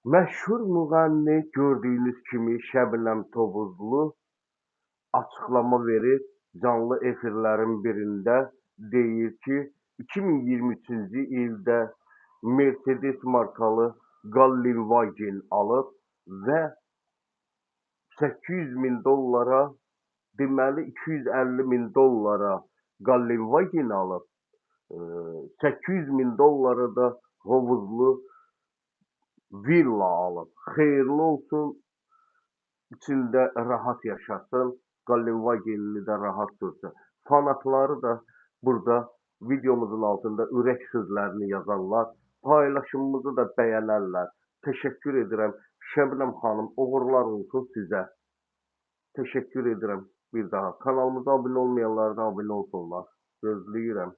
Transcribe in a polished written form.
Məşhur müğənni gördüyünüz kimi Şəbnəm Tovuzlu açıqlama verir, canlı efirlərin birində deyir ki, 2023-cü ildə Mercedes markalı Gallinwagen alıb və $800.000, deməli $250.000 Gallinwagen alıb, $800.000 da hovuzlu villa alıb. Xeyirli olsun, içində rahat yaşasın, Gallinwagenini də rahat sürsün. Fanatları da burada videomuzun altında ürək sözlərini yazarlar, paylaşımımızı da bəyənərlər. Təşəkkür edirəm. Şəbnəm xanım, uğurlar olsun sizə. Təşəkkür edirəm bir daha. Kanalımıza abunə olmayanlar da abunə olsunlar. Gözləyirəm.